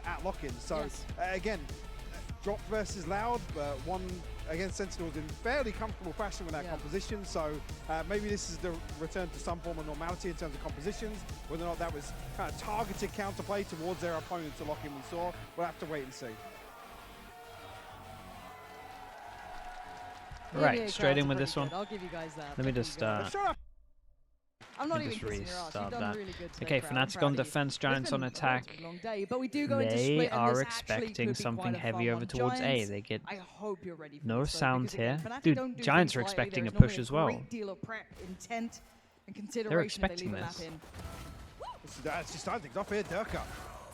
at lock-in. So again, Drop versus Loud, but one against Sentinels in fairly comfortable fashion with that composition. So maybe this is the return to some form of normality in terms of compositions. Whether or not that was kind of targeted counterplay towards their opponent to lock-in, we saw. We'll have to wait and see. Right, straight in with this one. I'll give you guys that. Let me just I'm not even just kissing your ass. You've restart done that. really good today, Okay, Crowd. I'm Fnatic proud on of you. defense, Giants on It's been attack. a long day, but we do go into They split, and are this actually expecting could be something quite a heavy fun over one. towards A. Giants, They get I hope you're ready for no this, though, sounds because again, here. Fnatic Dude, don't do Giants things are lightly. expecting There's a push normally as well. Great deal of prep, intent, and consideration if they leave expecting a map this. in. That's just starting things off here. Durka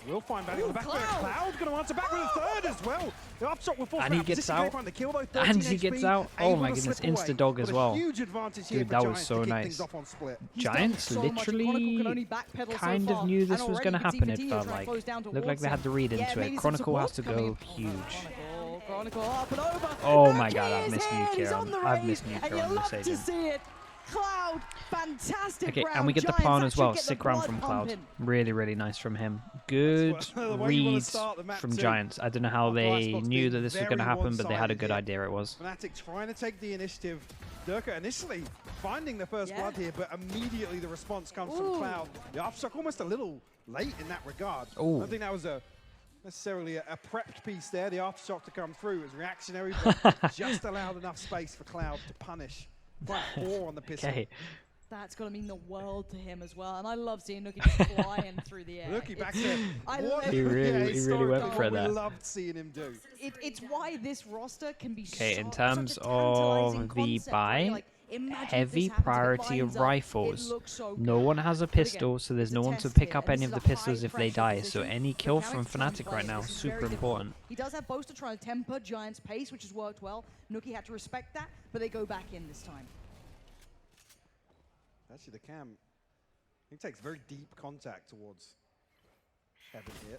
will find value on the back there. Cloud. Cloud going to answer back with a third as well. The upshot will force And he gets out. The kill, though, And he gets out. Oh my able to goodness, slip away. insta-dog as But a well. huge advantage here Dude, for that was Giants so to kick nice. things off on split. Giants literally kind of knew this was going to happen, it felt like. Looked like they had to read into it. Chronicle has to go huge. Chronicle up and over. Oh my god, I've missed He's nuclear on the I've missed raid, nuclear and on you love this to agent. see it. Cloud, fantastic Okay, round. and we get the Giants pawn as actually well. get the Sick round blood from Cloud. pumping. Really, really nice from him. Good the way you wanna reads start the map from too. Giants. I don't know how they knew that this was going to happen, but they had a good idea it was. Fnatic trying to take the initiative. Durka initially finding the first blood here, but immediately the response comes from Cloud. The upshock almost a little late in that regard. I don't think that was necessarily a prepped piece there. The aftershock to come through was reactionary, but just allowed enough space for Cloud to punish. 4 on the pistol. Okay. That's going to mean the world to him as well. And I love seeing Nookie just flying through the air. Nookie back there. He really went for that. We loved seeing him do. It's why this roster can be Okay, in such terms a tantalizing of the concept, buy, right? Like, imagine if heavy this happens, it priority of lines up, it rifles. looks so No good. one has a But again, pistol, so there's it's no a one to test pick here, up and any this of is the a pistols if they high-pressure die. So position any for kill from Camex to try and Fnatic play right it. now This is is very super difficult. important. He does have Boaster trying to temper Giants' pace, which has worked well. Nookie had to respect that, but they go back in this time. Actually, the cam, he takes very deep contact towards Heaven here.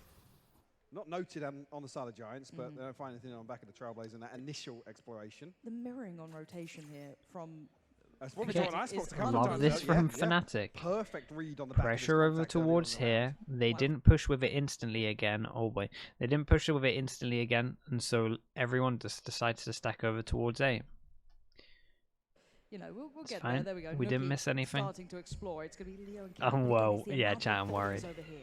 Not noted on the side of Giants, but they don't find anything on the back of the Trailblazer in that initial exploration. The mirroring on rotation here from... That's what we saw when I spoke to I Cam love times this ago. from Yeah. Fnatic. Perfect read on the back Pressure of his over contact early on towards in the round. here. They didn't push with it instantly again. Oh boy. They didn't push it with it instantly again, and so everyone just decides to stack over towards A. You know, we'll get fine. there. There we go. We didn't Nookie miss anything. Starting to explore. It's going to be Leo and Oh, Kevin. whoa. It's the Yeah, amount of chat, I'm players worried. over here.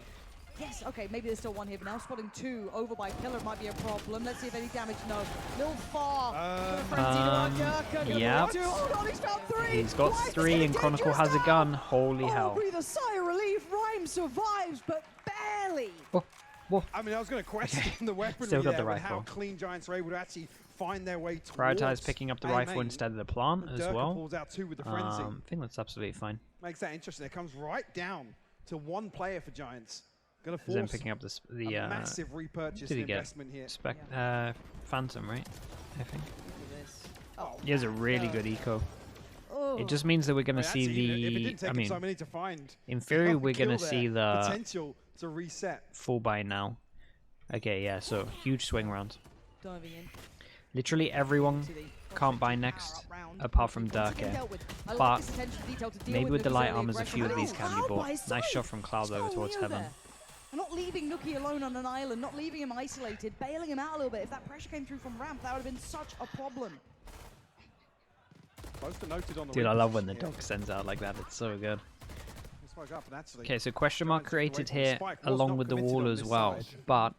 Yes, okay, maybe there's still one here, but now spotting 2 over by Pillar might be a problem. Let's see if any damage. No. Little far. Yeah. Hold on, he's found 3. He's got Life is 3 getting and Chronicle dangerous has a now. gun. Holy hell. Breathe a sigh of relief. Rhyme survives, but barely. Whoa. I mean, I was going to question the weaponry Still got there, the but how rifle. clean Giants are able to actually find their way towards Prioritize picking up the A rifle main. instead of the plant as Durka well. pulls out 2 with the frenzy. I think that's absolutely fine. Makes that interesting. It comes right down to 1 player for Giants. Going to Because then force picking up the a massive repurchase did he and get? investment here. Phantom, right? I think. Look at this. Oh, He has a really good eco. oh. It just means that we're going to see Actually, if it didn't the. take I him so mean, many to find, in theory, we're going to kill see there, the potential to reset. full buy now. Okay, yeah, so huge swing round. Diving in. Literally everyone to the can't buy next, round. apart from Once again Durka. dealt with. I like But this attention to detail to deal maybe with the Nookie's light early armors, a aggression. few of But these it's can be Cloud by bought. his Nice side. shot from Cloud What's over going towards on Heaven. there? And not leaving Nookie alone on an island, not leaving him isolated, bailing him out a little bit. If that pressure came through from ramp, that would have been such a problem. Both are noted on the Dude, I love when the reposition here. dog sends out like that. It's so good. Spoke up, and actually, Okay, so question mark Giants created away from the here spike was along not with the committed wall on as this well. side. But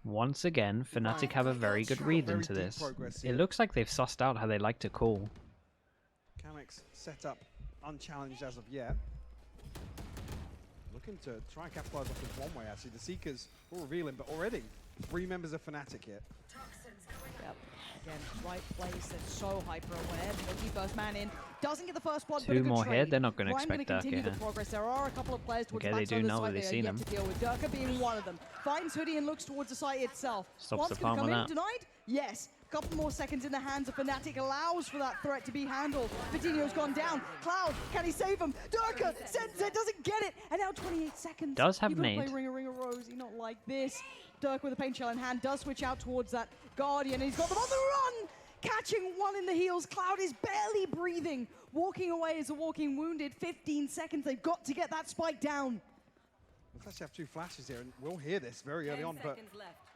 once again, Fnatic have a very good read Very into deep this. progress It here. looks like they've sussed out how they like to call. Camex set up unchallenged as of yet. Looking to try and capitalize off this one way, actually. The Seekers will reveal him, but already 3 members of Fnatic here. Yep. Again, right place and so hyper-aware. Nookie first man in. Doesn't get the first blood, but a 2 good more here. trade. They're not going to Rhyme expect gonna Durka continue here. the progress. There are a couple of players towards Okay, the they backside do of the now site that they've they are seen yet him. to deal with. Durka being one of them. Finds Hoodie and looks towards the site itself. Stops One's the gonna palm come on in that. denied? Yes. Couple more seconds in the hands of Fnatic allows for that threat to be handled. Vitinho's gone down. Cloud, can he save him? Durka sends it, doesn't get it. And now 28 seconds. Does have you gotta nade. play Ring of Rosie, not like this. Durka with a paint shell in hand does switch out towards that Guardian. And he's got them on the run. Catching one in the heels. Cloud is barely breathing. Walking away as a walking wounded. 15 seconds. They've got to get that spike down. Let's have 2 flashes here, and we'll hear this very early on, but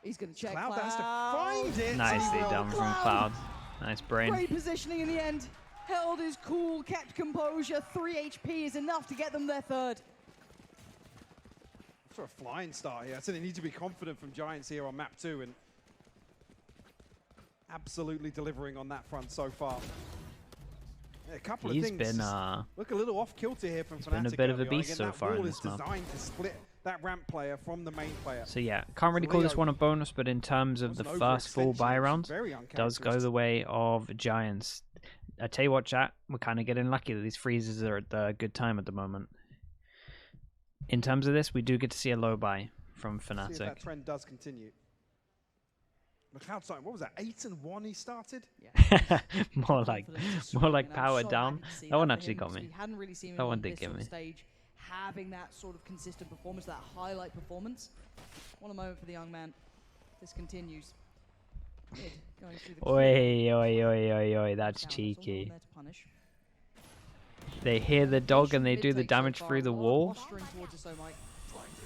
he's going to check Cloud has to find it. Nicely done from Cloud. Nice brain. Great positioning in the end. Held his cool, kept composure. 3 HP is enough to get them their third. For a flying start here, so they need to be confident from Giants here on map 2, and absolutely delivering on that front so far. Yeah, a couple of things. Look a little off kilter here from Fnatic. Been a bit of a beast so far in this this map. Designed to split that ramp player from the main player. So yeah, can't really call this one a bonus, but in terms of the first full buy round, does go the way of Giants. I tell you what, chat, we're kind of getting lucky that these freezes are at the good time at the moment. In terms of this, we do get to see a low buy from Fnatic. See if that trend does continue. McLeod starting, what was that, 8-1 he started? Yeah. more like power down. That one actually got me. Hadn't really seen him that one on did this get me. Stage, having that sort of consistent performance, that highlight performance. What a moment for the young man. This continues. Mid, going through the oi, that's cheeky. They hear the dog and they do the damage through the wall.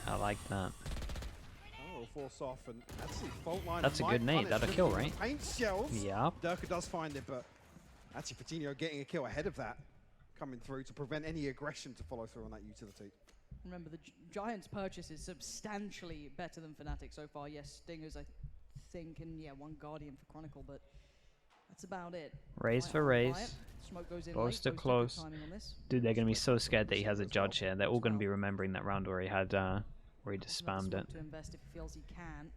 I like that. Force off, and actually fault line. That's a good nade. That'll kill, right? Paint shells. Yeah. Durka does find it, but actually Patino getting a kill ahead of that, coming through to prevent any aggression to follow through on that utility. Remember, the Giants' purchase is substantially better than Fnatic so far. Yes, Stingers, I think, and yeah, 1 Guardian for Chronicle, but that's about it. Raise for raise. Smoke goes in Close to close. Dude, they're going to be so scared that he has a judge here. They're all going to be remembering that round where he had... where he just spammed it. To invest if he feels he can.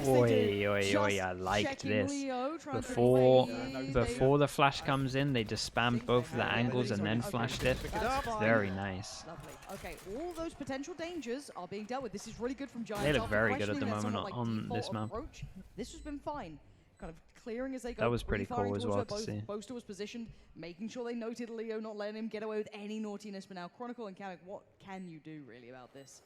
Oi, I liked this. Before the flash comes in, they just spammed both of the angles and then flashed it. Very nice. Lovely. Okay, all those potential dangers are being dealt with. This is really good from Giants. They look very good at the moment on this map. This has been fine. Kind of clearing as they go. That was pretty cool as well to see. Boaster was positioned, making sure they noted Leo, not letting him get away with any naughtiness. But now Chronicle and Kamek, what can you do really about this?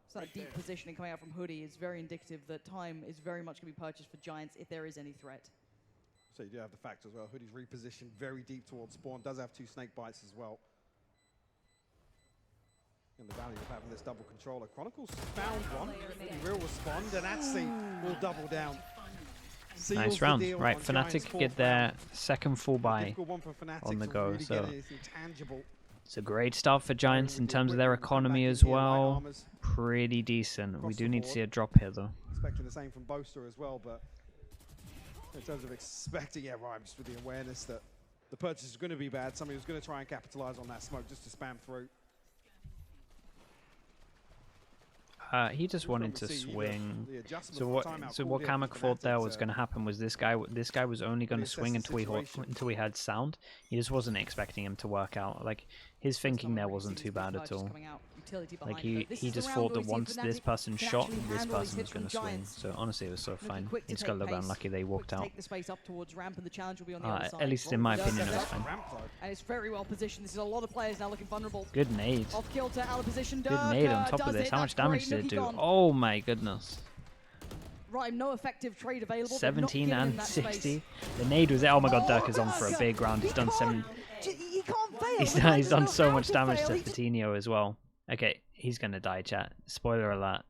So that deep positioning coming out from Hoodie is very indicative that time is very much going to be purchased for Giants if there is any threat. So you do have the fact as well. Hoodie's repositioned very deep towards spawn. Does have 2 snake bites as well. And the value of having this double controller. Chronicles found one. He will respond, and actually will double down. Nice round. Right, Fnatic get their second full buy on the go. So it's a great start for Giants in terms of their economy as well. Pretty decent. We do need to see a drop here, though. Expecting the same from Boaster as well, but in terms of expecting, yeah, right, just with the awareness that the purchase is going to be bad, somebody was going to try and capitalize on that smoke just to spam through. He just wanted to swing. So what Kamek thought there was going to happen was this guy was only going to swing until he had sound. He just wasn't expecting him to work out. Like, his thinking there wasn't too bad at all. Like, he just thought that once this person shot, this person was going to swing. So honestly, it was so fine. He just got a little bit unlucky they walked out. At least in my opinion, it was fine. And it's very well positioned. This is a lot of players now looking vulnerable. Good nade. Off kilter, out of position. Good nade on top of this. How much damage did it do? Oh my goodness. Right, no effective trade available. 17 and 60. The nade was there. Oh my god, Dirk is on for a big round. He's done 7. He can't fail. He's done so much damage to Patino as well. Okay, he's gonna die, chat. Spoiler alert.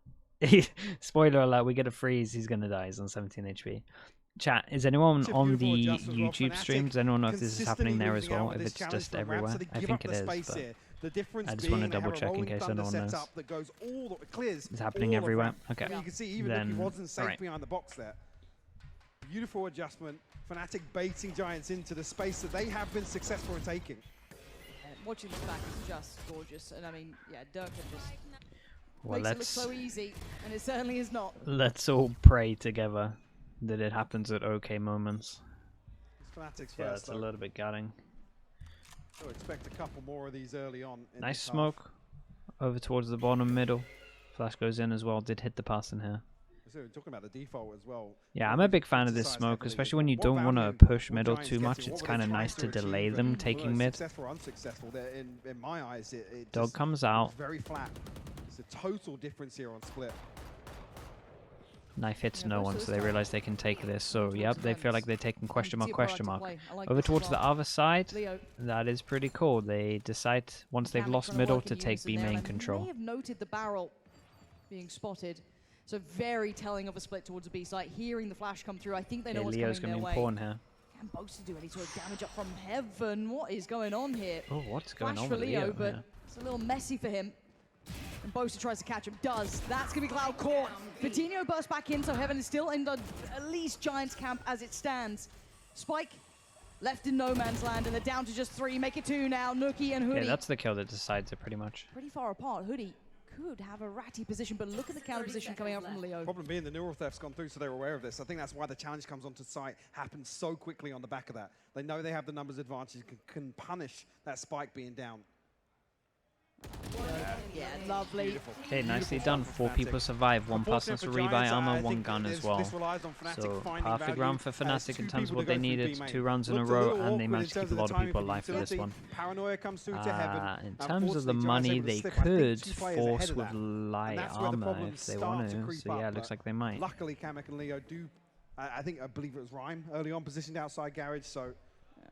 Spoiler alert, we get a freeze, he's gonna die. He's on 17 HP. Chat, is anyone on the YouTube stream? Does anyone know if this is happening there as well? If it's just everywhere? I think it is, but I just want to double check in case anyone knows. It's happening everywhere? Okay. You can see even if he wasn't safe behind the box there. Beautiful adjustment. Fnatic baiting Giants into the space that they have been successful in taking. Watching this back is just gorgeous, and I mean, yeah, Durka just well, makes it look so easy, and it certainly is not. Let's all pray together that it happens at okay moments. Fnatic's yeah, first, it's a little bit gutting. So expect a couple more of these early on. Nice smoke over towards the bottom middle. Flash goes in as well. Did hit the pass in here. So we're talking about the default as well. Yeah, I'm a big fan of this smoke, especially when you don't want to push middle too much. It's kind of nice to delay them taking mid. Successful or unsuccessful, in my eyes, it dog comes out. Very flat. It's a total difference here on split. Knife hits no one, so they realize they can take this. So, yep, they feel like they're taking question mark, question mark. Over towards the other side, that is pretty cool. They decide, once they've lost middle, to take B main control. They have noted the barrel being spotted, so very telling of a split towards the B side. Hearing the flash come through, I think they know what's Leo's coming going to their be way. important here. Can Boast do any sort of damage up from heaven? What is going on here? Oh, what's going Flash on for with Leo, Leo? but Yeah. it's a little messy for him. And Boaster tries to catch him. Does. That's going to be Cloud caught. Vitinho bursts back in, so Heaven is still in the at least Giants camp as it stands. Spike left in no man's land, and they're down to just 3. Make it 2 now. Nookie and Hoodie. Yeah, that's the kill that decides it pretty much. Pretty far apart. Hoodie could have a ratty position, but look at the counter position coming out from Leo. Problem being the neural theft's gone through, so they're aware of this. I think that's why the challenge comes onto site, happens so quickly on the back of that. They know they have the numbers advantage, can punish that Spike being down. Yeah, lovely. Beautiful. Okay, nicely done. 4 people survive. 1 person to rebuy armor, 1 gun as well. So perfect round for Fnatic in terms of what they needed. 2 rounds in a row, and they managed to keep a lot of people alive for this one. Paranoia comes through to Heaven. In terms of the money, they could force with light armor if they want to. So yeah, it looks like they might. Luckily, Kamek and Leo do, I believe it was Rhyme early on, positioned outside Garage, so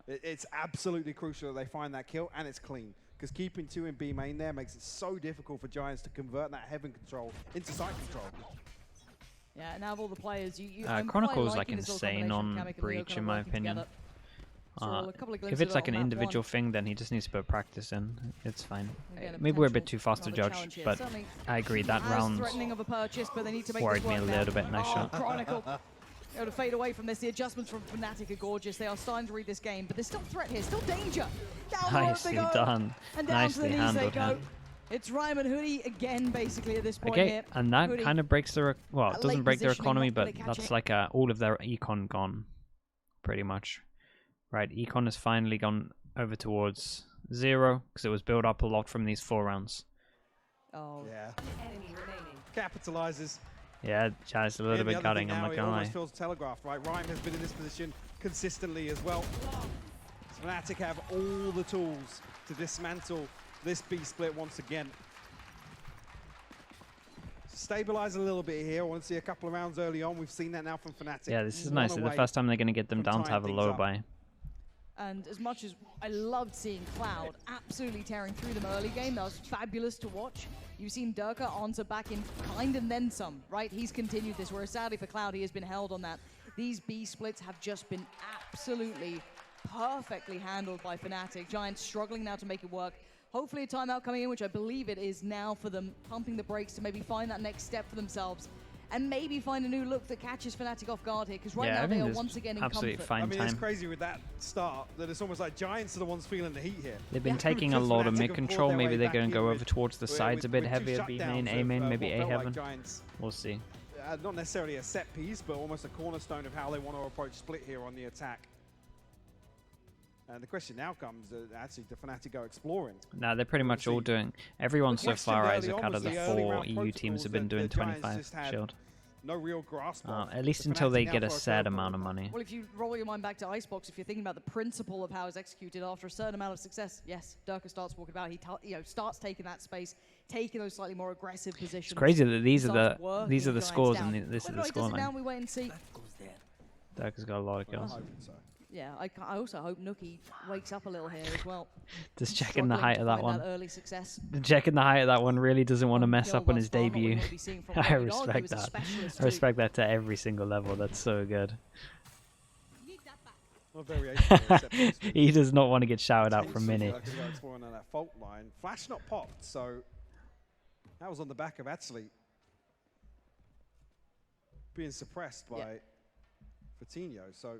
it's absolutely crucial that they find that kill, and it's clean. Because keeping 2 in B main there makes it so difficult for Giants to convert that Heaven control into site control. Yeah, now of all the players, Chronicle's like insane on Breach in my opinion. If it's like an individual thing, then he just needs to put practice in. It's fine. Maybe we're a bit too fast to judge, but I agree that round worried me a little bit. Nice shot. Chronicle able to fade away from this. The adjustments from Fnatic are gorgeous. They are starting to read this game, but there's still threat here, still danger. Down Nicely done. And down Nicely to the knees handled they go. him. It's Rhyme and Hoodie again, basically, at this point Okay, here. and that Hoodie, kind of breaks their, well, it doesn't break their positioning, economy, not but gonna catch that's it. like all of their econ gone, pretty much. Right, econ has finally gone over towards 0, because it was built up a lot from these 4 rounds. Oh. Yeah. Capitalizes. Yeah, Chaz a little bit gutting, I'm not gonna lie. Almost feels telegraphed, right? Rhyme has been in this position consistently as well. Fnatic have all the tools to dismantle this B split once again. Stabilize a little bit here. I want to see a couple of rounds early on. We've seen that now from Fnatic. Yeah, this is nice. It's the first time they're going to get them down to have a low buy. And as much as I loved seeing Cloud absolutely tearing through them early game, that was fabulous to watch. You've seen Durka answer back in kind and then some, right? He's continued this, whereas sadly for Cloud, he has been held on that. These B splits have just been absolutely perfectly handled by Fnatic. Giants struggling now to make it work. Hopefully a timeout coming in, which I believe it is now for them, pumping the brakes to maybe find that next step for themselves. And maybe find a new look that catches Fnatic off guard here, because right now they are once again in comfort. Fine I mean, time. it's crazy with that start that it's almost like Giants are the ones feeling the heat here. They've been taking a lot of mid control. Maybe they're going to go over towards the sides a bit heavier. B main, A main, maybe A heaven. We'll see. Not necessarily a set piece, but almost a cornerstone of how they want to approach split here on the attack. And the question now comes, actually, do Fnatic go exploring? No, they're pretty much all doing. Everyone so far, Isaac, out of the 4 EU teams have been doing 25 shield. No real grasp at least until they get a set amount of money. Well, if you roll your mind back to Icebox, if you're thinking about the principle of how it's executed after a certain amount of success, yes, Durka starts walking about. He starts taking that space, taking those slightly more aggressive positions. It's crazy that these are the scores and this is the scoreline. Now we wait and see. Durka's got a lot of kills. Yeah, I also hope Nookie wakes up a little here as well. Just checking the height of that one. Early success. Checking the height of that one really doesn't want to mess up on his debut. I respect that. I respect that to every single level. That's so good. He does not want to get shouted out from Mini. Exploring that fault line. Flash not popped, so that was on the back of actually being suppressed by Vitinho. So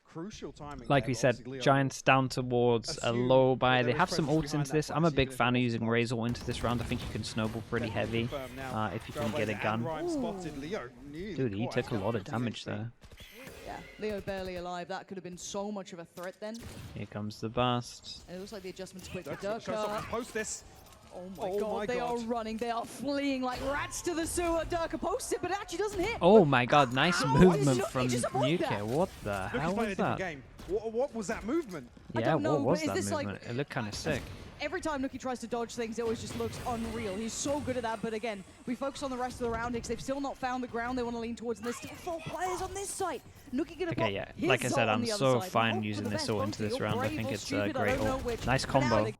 crucial timing. Like we said, Giants down towards a low buy. They have some ults into this. I'm a big fan of using Razor into this round. I think you can snowball pretty heavy if you can get a gun. Dude, he took a lot of damage there. Yeah, Leo barely alive. That could have been so much of a threat then. Here comes the burst. And it looks like the adjustment's quick for Durka. Post this. Oh my god, they are running, they are fleeing like rats to the sewer. Durka posts it, but it actually doesn't hit. Oh my god, nice movement from Nuke. What the hell was that? What was that movement? Yeah, what was that movement? It looked kind of sick. every time Nuki tries to dodge things, it always just looks unreal. He's so good at that, but again, we focus on the rest of the round because they've still not found the ground they want to lean towards, and there's still 4 players on this side. Nuki gonna okay, yeah. Like I said, I'm so fine using this ult into this round. I think it's a great ult. Nice combo.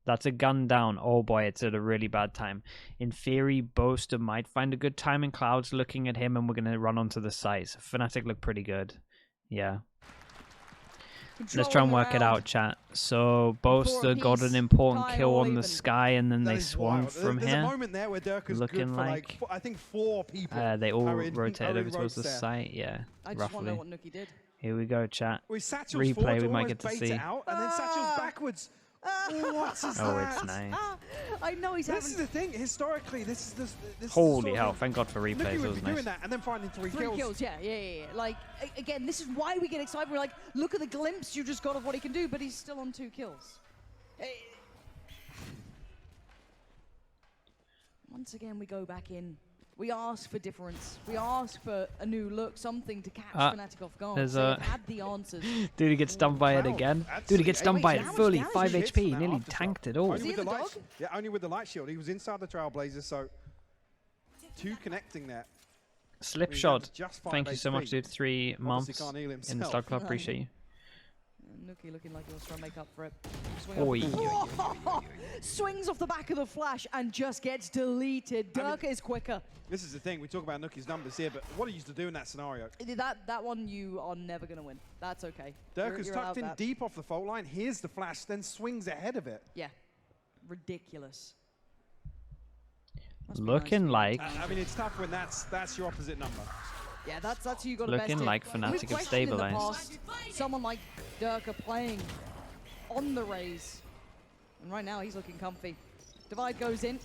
That's a gun down. Oh boy, it's at a really bad time. In theory, Boaster might find a good time in Cloud's looking at him, and we're going to run onto the site. Fnatic look pretty good. Yeah. Let's try and work it out, chat. So Boaster got an important kill on the sky, and then they swung from here. There's a moment there where Durka's looking like, I think 4 people. They all rotated over towards the site. Yeah, I just want to know what Nuki did. Here we go, chat. Replay we might get to see. Out, and then Satchel's backwards. What is that? Oh, it's nice. I know he's This is the thing. Historically, this is this Holy hell! Thank God for replays. Nuki would be doing that and then finding 3 kills. Yeah. Like again, this is why we get excited. We're like, look at the glimpse you just got of what he can do, but he's still on 2 kills. Once again, we go back in. We ask for difference. We ask for a new look, something to catch Fnatic off guard. There's They had the answers. Dude, he gets stunned by it again. Dude, he gets stunned by it fully. 5 HP. Nearly tanked it all. Only with the light, yeah, only with the light shield. He was inside the Trailblazer, so 2 connecting there. Slipshot. Thank you so much, dude. 3 months in the Star Club. Appreciate you. Nuki looking like he wants to try and make up for it. Swings off the back of the flash and just gets deleted. Durka is quicker. This is the thing. We talk about Nuki's numbers here, but what he used to do in that scenario. That one you are never going to win. That's okay. Durka's tucked in deep off the fault line. Here's the flash, then swings ahead of it. Yeah. Ridiculous. Looking nice. like... I mean, it's tough when that's your opposite number. Yeah, that's who you got to Looking like Fnatic have stabilized. Someone like Durka playing on the raise. And right now he's looking comfy. Divide goes in.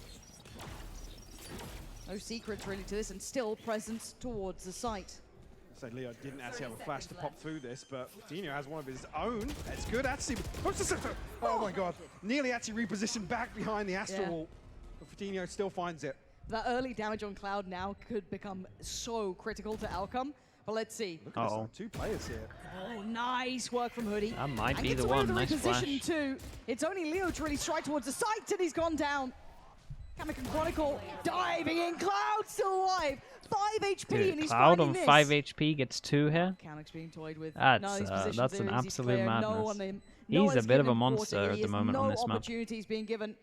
No secrets really to this, and still presence towards the site. So Leo didn't actually have a flash to pop through this, but Coutinho has one of his own. That's good. Actually, oh my god. Nearly actually repositioned back behind the Astral wall. But Coutinho still finds it. That early damage on Cloud now could become so critical to outcome. But let's see. Look at this, 2 players here. Oh, nice work from Hoodie. That might be the one. Nice flash. Too. It's only Leo to really strike towards the site, and he's gone down. Kamek and Chronicle diving in. Cloud still alive. 5 HP, Dude, and he's Cloud finding on 5 HP gets 2 here. Kamek's being toyed with. That's an absolute madness. He's a bit of a monster at the moment on this map. Opportunities being given.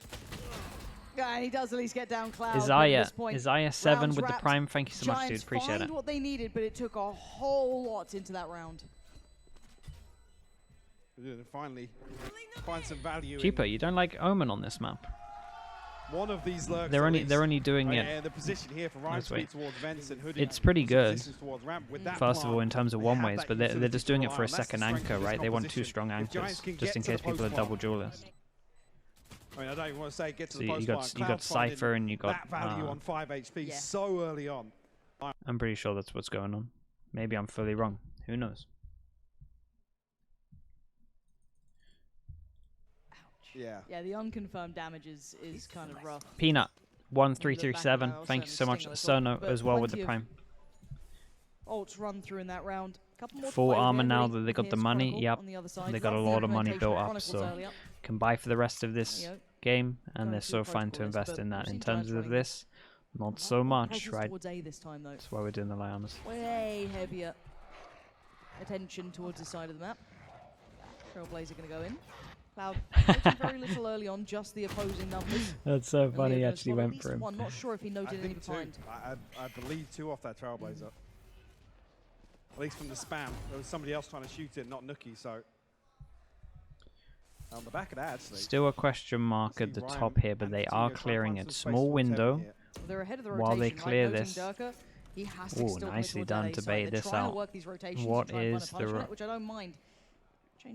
Yeah, and he does at least get down Cloud. Isaiah 7 with the prime. Thank you so much, dude. Appreciate it. What they needed, but it took a whole lot into that round. Finally, find some value. Cheaper, you don't like Omen on this map. One of these lurks. They're only doing it. Yeah, the position here for Ryan towards Vents and Hoodie. It's pretty good. First of all, plant, in terms of one ways, but they're just doing it for a second anchor, right? They want 2 strong anchors, just in case people are double duelist. I mean, I don't even want to say get to So the post you got Cypher and you got that value on 5 HP so early on. I'm pretty sure that's what's going on. Maybe I'm fully wrong. Who knows? Yeah. Yeah, the unconfirmed damage is kind of rough. Peanut 1337. Thank you so much, Cerno, as well with the prime. Ults run through in that round. Full armor now that they got the money. Yep, they got a lot of money built up, so can buy for the rest of this game, and they're so fine to invest in that. In terms of this, not so much, right? That's why we're doing the Lionas. Way heavier attention towards the side of the map. Trailblazer going to go in. Cloud very little early on, just the opposing numbers. That's so funny. He actually went for him. One. Not sure if he noted any behind. I believe 2 off that Trailblazer. At least from the spam. There was somebody else trying to shoot it, not Nuki, so... On the back of that, actually. Still a question mark at the top here, but they are clearing it. Small window. They're ahead of the rotation, while they clear this. Oh, nicely done to bait this out. What is the... Which I don't mind.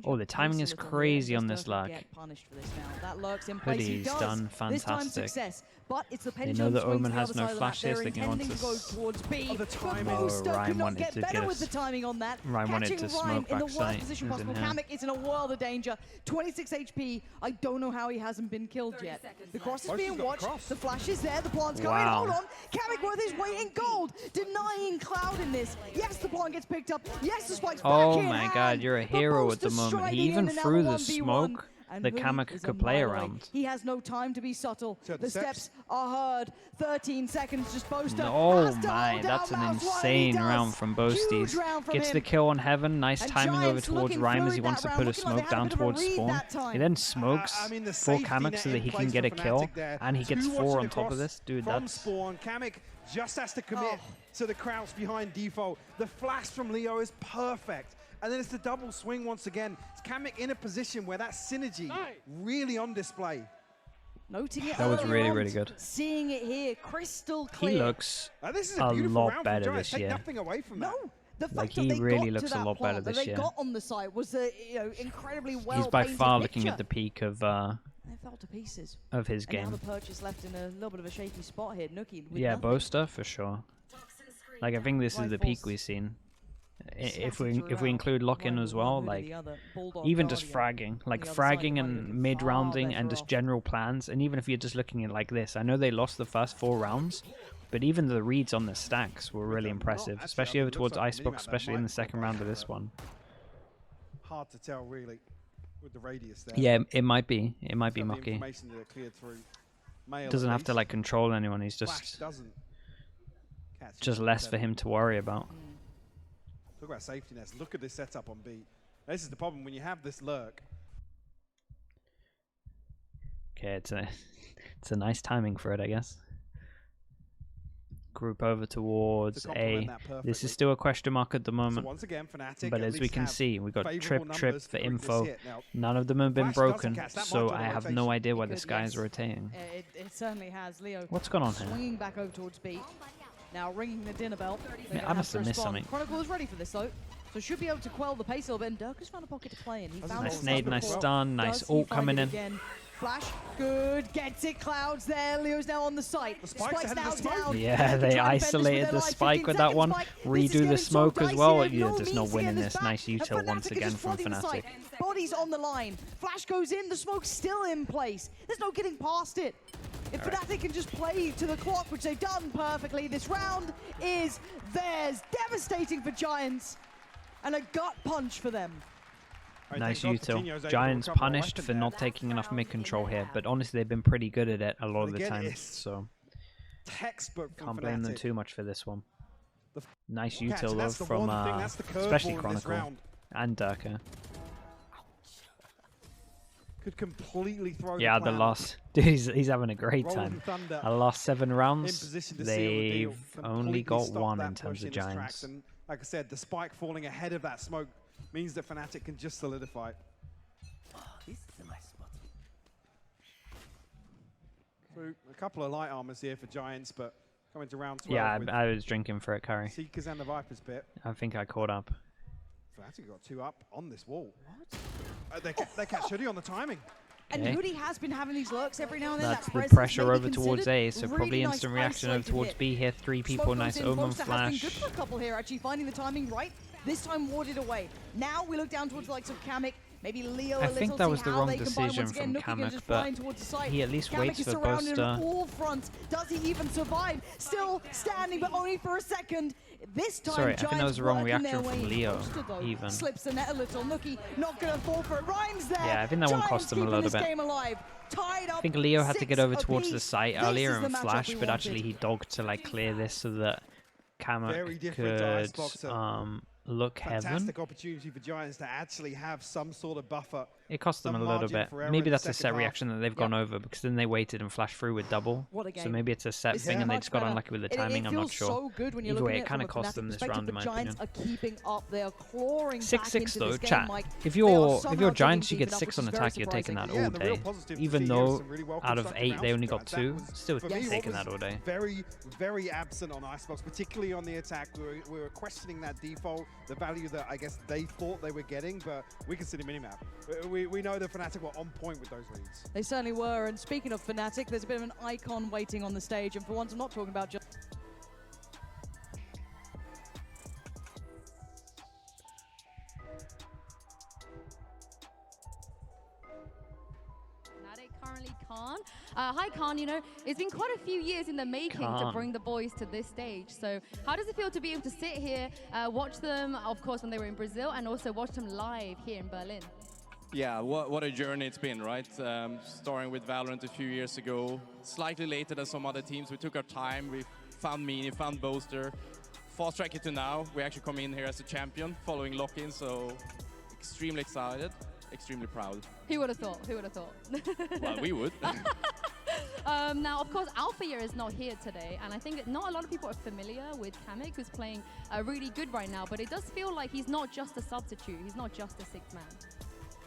Oh, the timing is crazy on this lag. Hoodie's done fantastic. They know that Omen has no flashes. They can want to. Oh, Ryan wanted to get us. Ryan wanted to smoke back sight. Kamek is in a world of danger. 26 HP. I don't know how he hasn't been killed yet. The cross is being watched. The flash is there. The plant's going. Hold on. Kamek worth his weight in gold. Denying Cloud in this. Yes, the plant gets picked up. Yes, the spike's back in. Oh my god, you're a hero at the moment. He even threw the smoke that Kamek could play around. He has no time to be subtle. The steps are heard. 13 seconds just Boaster. Oh my, that's an insane round from Boasties. Gets the kill on Heaven. Nice timing over towards Rhyme as he wants to put a smoke down towards Spawn. He then smokes for Kamek so that he can get a kill, and he gets 4 on top of this. Dude, that's... Spawn. Kamek just has to commit to the crouch behind default. The flash from Leo is perfect. And then it's the double swing once again. It's Kamek in a position where that synergy really on display. Noting it that was really, really good. Seeing it here, crystal clear. He looks this is a lot round better this Take year. nothing away from that. The fact like that he they really got looks to a lot better that this they year. got on the site was a incredibly well. He's by far looking picture. at the peak of They fell to pieces. Of his and game. Now the Purchase left in a little bit of a shaky spot here. Nookie with yeah, nothing. Boaster for sure. Like I think this is the peak we've seen. If we include lock-in as well, like even just fragging, like fragging and mid-rounding and just general plans, and even if you're just looking at it like this, I know they lost the first 4 rounds, but even the reads on the stacks were really impressive, especially over towards Icebox, especially in the second round of this one. Hard to tell really with the radius there. Yeah, it might be Mucky. Doesn't have to like control anyone. He's just less for him to worry about. Talk about safety nets. Look at this setup on B. This is the problem when you have this lurk. Okay, it's a nice timing for it, I guess. Group over towards A. This is still a question mark at the moment. So once again, Fnatic, but as we can see, we've got Trip for info. None of them have been broken, so I have no idea where this guy is rotating. It certainly has. Leo. What's going on here? Swinging back over towards B. Now ringing the dinner bell. I must have missed something. Chronicle is ready for this though, so should be able to quell the pace a little bit. And Dirk has found a pocket to play in. He found nice nade, nice stun, nice ult coming in. Again. Flash, good, gets it, Clouds there. Leo's now on the site. The spike's now down. Yeah, they isolated the spike with that one. Redo the smoke as well. Yeah, just not winning this. Nice util once again from Fnatic. Bodies on the line. Flash goes in, the smoke's still in place. There's no getting past it. If Fnatic can just play to the clock, which they've done perfectly, this round is theirs. Devastating for Giants. And a gut punch for them. Nice util. Giants punished for not taking enough mid control here, but honestly they've been pretty good at it a lot of the time, so can't blame them too much for this one. Nice util though from especially Chronicle and Durka. Could completely throw the last dude, he's having a great time. The last 7 rounds, they've only got 1 in terms of Giants. And like I said, the spike falling ahead of that smoke means that Fnatic can just solidify. This is a nice spot. So a couple of light armors here for Giants, but coming to round 12. Yeah, I was drinking for it, Curry. Seekers and the Viper's pit. I think I caught up. Fnatic got 2 up on this wall. What? They catch Hoodie on the timing. And Hoodie has been having these lurks every now and then. That's the pressure over towards A, so really probably instant reaction over towards B here. 3 people, nice Omen flash. Has been good for a couple here, actually finding the timing right. This time warded away. Now we look down towards the likes of Kamek, maybe Leo. I think that was the wrong decision from Kamek, but he at least waits for Boaster. All fronts. Does he even survive? Still standing, but only for a second. This time, sorry, I think that was the wrong reaction from Leo. Even slips the net a little. Nookie not gonna fall for it. Rhymes there. Yeah, I think that one cost him a little bit. I think Leo had to get over towards the site earlier and flash, but actually he dogged to like clear this so that Kamek could look Heaven. Fantastic opportunity for Giants to actually have some sort of buffer. It cost them a little bit. Maybe that's a set reaction that they've gone over because then they waited and flashed through with double. So maybe it's a set thing and they just got unlucky with the timing. I'm not sure. So good when either way, it kind of cost them this round in my opinion. 6-6 though, chat. If you're Giants, you get 6 on attack, you're taking that all day. Even though out of 8 they only got 2, still taking that all day. Very, very absent on Icebox, particularly on the attack. We were questioning that default, the value that I guess they thought they were getting, but we can see the minimap. We know that Fnatic were on point with those reads. They certainly were, and speaking of Fnatic, there's a bit of an icon waiting on the stage, and for once I'm not talking about just... Currently Khan. Hi Khan, you know, it's been quite a few years in the making to bring the boys to this stage. So how does it feel to be able to sit here, watch them, of course, when they were in Brazil, and also watch them live here in Berlin? Yeah, what a journey it's been, right? Starting with Valorant a few years ago, slightly later than some other teams. We took our time, we found meaning, found Boaster, fast track it to now. We actually come in here as a champion following lock-in, so extremely excited, extremely proud. Who would have thought? Who would have thought? Well, we would. Now, of course, Alpha Year is not here today, and I think that not a lot of people are familiar with Kamek, who's playing really good right now, but it does feel like he's not just a substitute, he's not just a sixth man.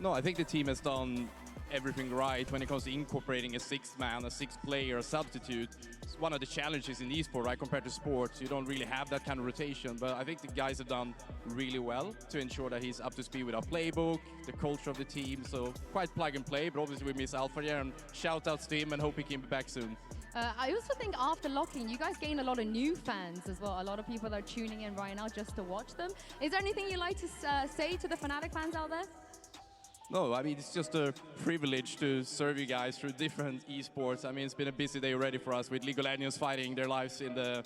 No, I think the team has done everything right when it comes to incorporating a sixth man, a sixth player, a substitute. It's one of the challenges in esports, right? Compared to sports, you don't really have that kind of rotation, but I think the guys have done really well to ensure that he's up to speed with our playbook, the culture of the team, so quite plug and play, but obviously we miss Alpha here, and shout outs to him and hope he can be back soon. I also think after locking, you guys gain a lot of new fans as well. A lot of people are tuning in right now just to watch them. Is there anything you'd like to say to the Fnatic fans out there? No, I mean, it's just a privilege to serve you guys through different esports. I mean, it's been a busy day already for us with League of Legends fighting their lives in the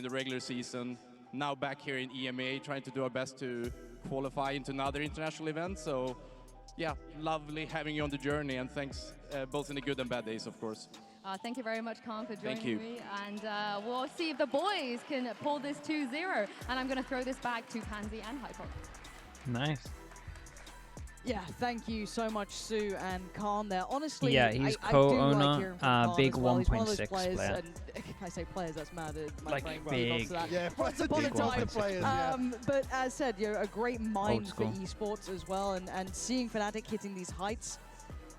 regular season. Now back here in EMEA, trying to do our best to qualify into another international event. So, yeah, lovely having you on the journey, and thanks both in the good and bad days, of course. Thank you very much, Khan, for joining me. And we'll see if the boys can pull this 2-0. And I'm going to throw this back to Pansy and Hypo. Nice. Yeah, thank you so much, Sue and Khan there. Honestly, yeah, he's co-owner, big 1.6 player. And I say players, that's mad. Like big. Yeah, once upon a time. Players, but as said, you're a great mind for esports as well, and seeing Fnatic hitting these heights,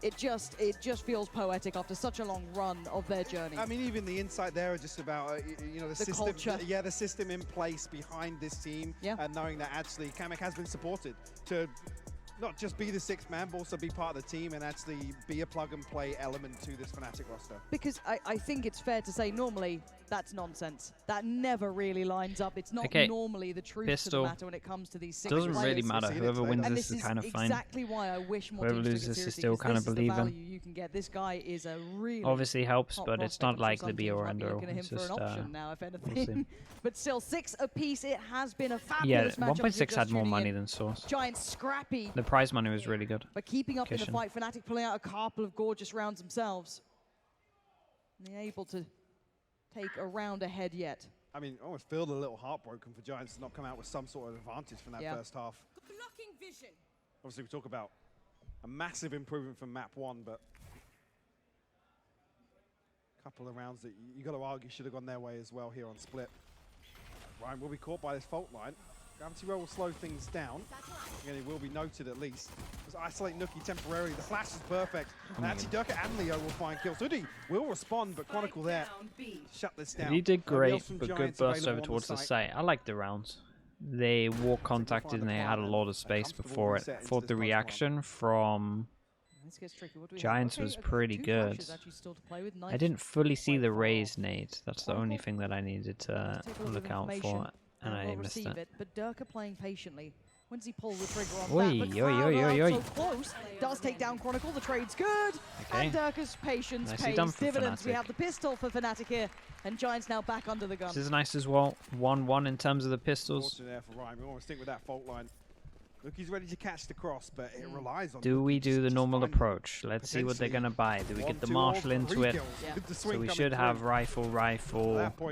it just feels poetic after such a long run of their journey. I mean, even the insight there are just about you know, the system, culture. Yeah, the system in place behind this team, and knowing that actually Kamek has been supported to not just be the sixth man, but also be part of the team and actually be a plug-and-play element to this Fnatic roster. Because I think it's fair to say normally that's nonsense. That never really lines up. It's not normally the truth to the matter when it comes to these six players. Doesn't really matter. Whoever wins this is kind of fine. Exactly why I wish more whoever teams loses took it is still kind of believing. You can get this guy is a really obviously helps, but it's not like the be or end all. It's just for an option now, if anything. But still, 6 apiece. It has been a fabulous yeah, matchup. 1.6 had more money than Source. Giant scrappy. The prize money was really good. But keeping up in the fight, Fnatic pulling out a couple of gorgeous rounds themselves. And they're able to take a round ahead yet. I mean, I almost feel a little heartbroken for Giants to not come out with some sort of advantage from that first half. Obviously, we talk about a massive improvement from map 1, but a couple of rounds that you got to argue should have gone their way as well here on Split. Ryan will be caught by this fault line. Gravity Roll will slow things down. Again, it will be noted at least. Just isolate Nookie temporarily. The flash is perfect. And actually, Durka and Leo will find kills. Hoodie will respond, but Chronicle there. Shut this down. He did great, but good burst over towards the site. I like the rounds. They wall contacted and they had a lot of space before it. Thought the reaction from Giants was pretty good. I didn't fully see the raise nade. That's the only thing that I needed to look out for, and I missed it. But Durka playing patiently. When does he pull the trigger on Oy, that? But oy. so close. Does take down Chronicle. The trade's good. And Durka's patience pays dividends. We have the pistol for Fnatic here. And Giants now back under the gun. This is nice as well. 1-1 in terms of the pistols. There for Ryan. We almost stick with that fault line. Look, he's ready to catch the cross, but it relies on... Do we do the normal approach? Let's see what they're going to buy. Do we get the Marshal into it? So we should have rifle.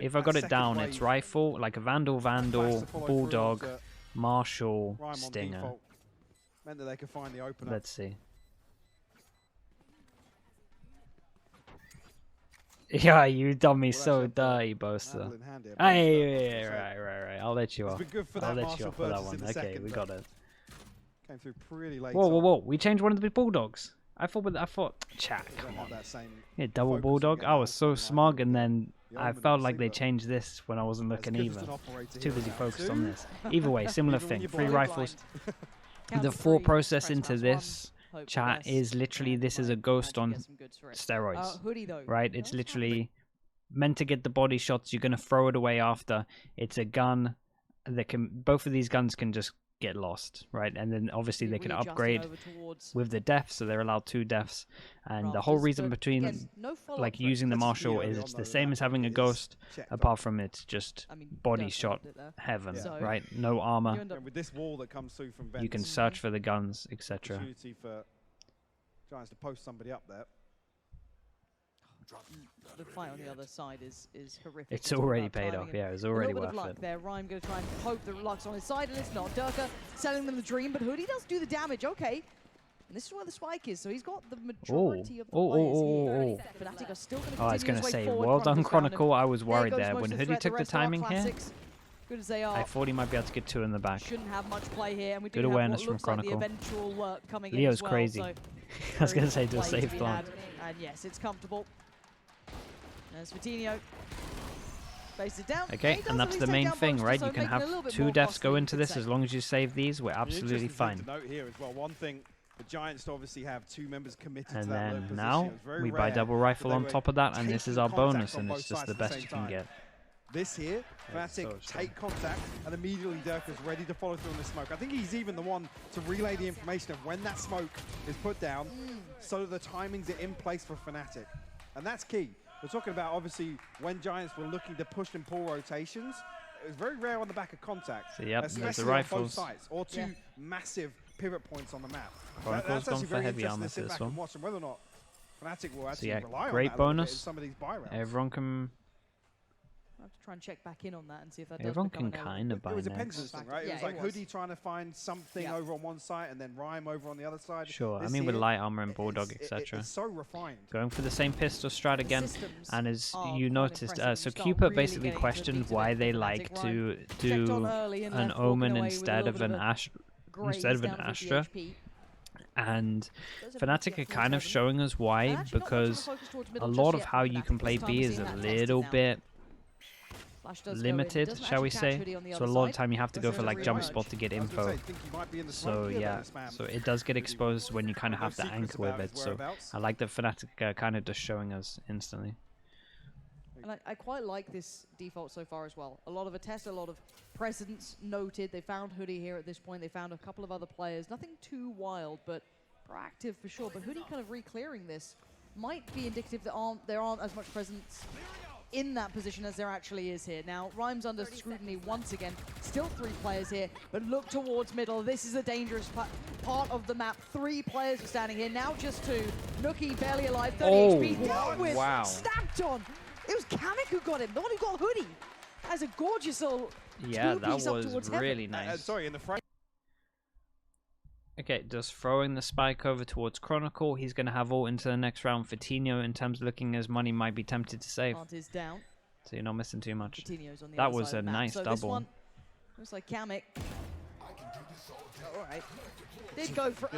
If I got it down, it's rifle, like a Vandal, Bulldog, Marshal, Stinger. Meant that they could find the opener. Let's see. Yeah, you done me so dirty, Boaster. Hey, right. I'll let you off. I'll let you off for that one. Okay, we got it. Came through pretty late. Whoa! We changed one of the Bulldogs. I thought, chat. Come on. Yeah, double Bulldog. I was so smug, and then I felt like they changed this when I wasn't looking either. Too busy focused on this. Either way, similar thing. 3 rifles. The thought process into this chat is literally this is a ghost on steroids, right? It's literally meant to get the body shots. You're gonna throw it away after. It's a gun that can. Both of these guns can just get lost, right? And then obviously they can upgrade with the deaths, so they're allowed 2 deaths. And the whole reason between like using the Marshal is it's the same as having a ghost, apart from it's just body shot heaven, right? No armor. With this wall that comes through from you can search for the guns, etc. Giants to post somebody up there. The fight on the other side is horrific. It's already paid off. Yeah, it's already worth it. A little bit of luck there. Rhyme going to try and hope the luck's on his side, and it's not. Durka selling them the dream, but Hoodie does do the damage. Okay. And this is where the spike is, so he's got the majority of the players here. Fnatic are still going to continue I was going to his way say, forward. well done, Chronicle. I was worried there. When the Hoodie took the timing here, good as they are, I thought he might be able to get 2 in the back. Shouldn't have much play here, and we do Good have awareness what from looks like the Chronicle. eventual work coming Leo's in as well, crazy. so I was going to say, do a play to safe be plant. had. And yes, it's comfortable. As Vitinho faces it down. Okay, and that's the main thing, right? You can have 2 deaths go into this as long as you save these. We're absolutely fine. To note here as well, one thing, the Giants obviously have 2 members committed And to that then low now position. we buy double rifle on top of that, and this is our bonus, and it's just the best you can get. This here, Fnatic take contact, and immediately Durka's ready to follow through on this smoke. I think he's even the one to relay the information of when that smoke is put down, so that the timings are in place for Fnatic. And that's key. We're talking about, obviously, when Giants were looking to push and pull rotations, it was very rare on the back of contact. So, yep, especially there's the on rifles. both sides, or 2 massive pivot points on the map. Chronicle's gone for heavy armor to sit back this one. and watch, and whether or not Fnatic will So actually yeah, rely great on that bonus. in some of these buy rounds. Everyone can... I'll have to try and check back in on that and see if that does Everyone become can an kind of buy It was a next. pendulum thing, right? Yeah, it was like it was. Hoodie trying to find something over on one side and then Rhyme over on the other side. Sure, I This mean with here, light armor and Bulldog, etc. It's so refined. Going for the same pistol strat again, systems and as are you quite noticed, impressive. so You start Cupid really basically getting into the questioned beat of why it they for like Fnatic. to Rhyme checked do on early and an left walking Omen away with a instead little of bit an of a Astra. graze Instead of an down 50 Astra. HP. And Does have Fnatic to are get kind of 47. showing us why, And actually not much of a because focus towards a middle lot just of yet how for you Fnatic. can play First B time we're is seeing a that tested little now. bit Flash does go in. limited, Doesn't shall we actually catch say. Hoodie on the So a other lot of side. time you have to go That's for a like real jump edge. spot to get I was gonna info. say, I think he might be in the So smoke here, yeah, this man. so it does get exposed when you kind of No have to secrets anchor about with his it. So whereabouts. I like that Fnatic kind of just showing us instantly. And I quite like this default so far as well. A lot of attest, a lot of presence noted. They found Hoodie here at this point. They found a couple of other players. Nothing too wild, but proactive for sure. But Hoodie kind of re-clearing this might be indicative that there aren't as much presence in that position as there actually is here. Now, Rhyme's under scrutiny once again. Still 3 players here, but look towards middle. This is a dangerous part of the map. 3 players are standing here, now just 2. Nookie barely alive, 30 HP, dealt with, stamped on. It was Kamek who got him, the one who got Hoodie. That's a gorgeous little Yeah, that two-piece up was towards really heaven. nice. Sorry, in the front. Okay, just throwing the spike over towards Chronicle. He's going to have ult into the next round for Tino in terms of looking as money might be tempted to save. Plant is down. So you're not missing too much. Coutinho's on the That other was side a of the map. nice So double. This one looks like Kamek. All right. Did go for,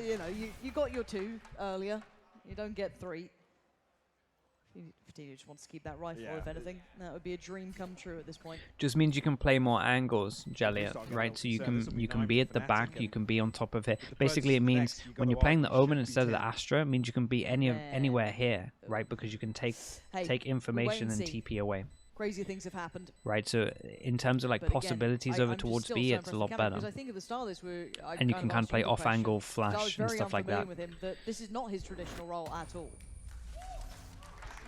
you know, you got your 2 earlier. You don't get 3. Coutinho just wants to keep that rifle, if anything. That would be a dream come true at this point. Just means you can play more angles, Jaliet, right? So you can be at the back, you can be on top of it. Basically, it means when you're playing the Omen instead of the Astra, it means you can be anywhere here, right? Because you can take information and TP away. Crazy things have happened. Right, so in terms of like But again, possibilities over towards B, it's a lot better. Because I think at the start of this, And you can kind of play off-angle flash and stuff like that. With him that this is not his traditional role at all.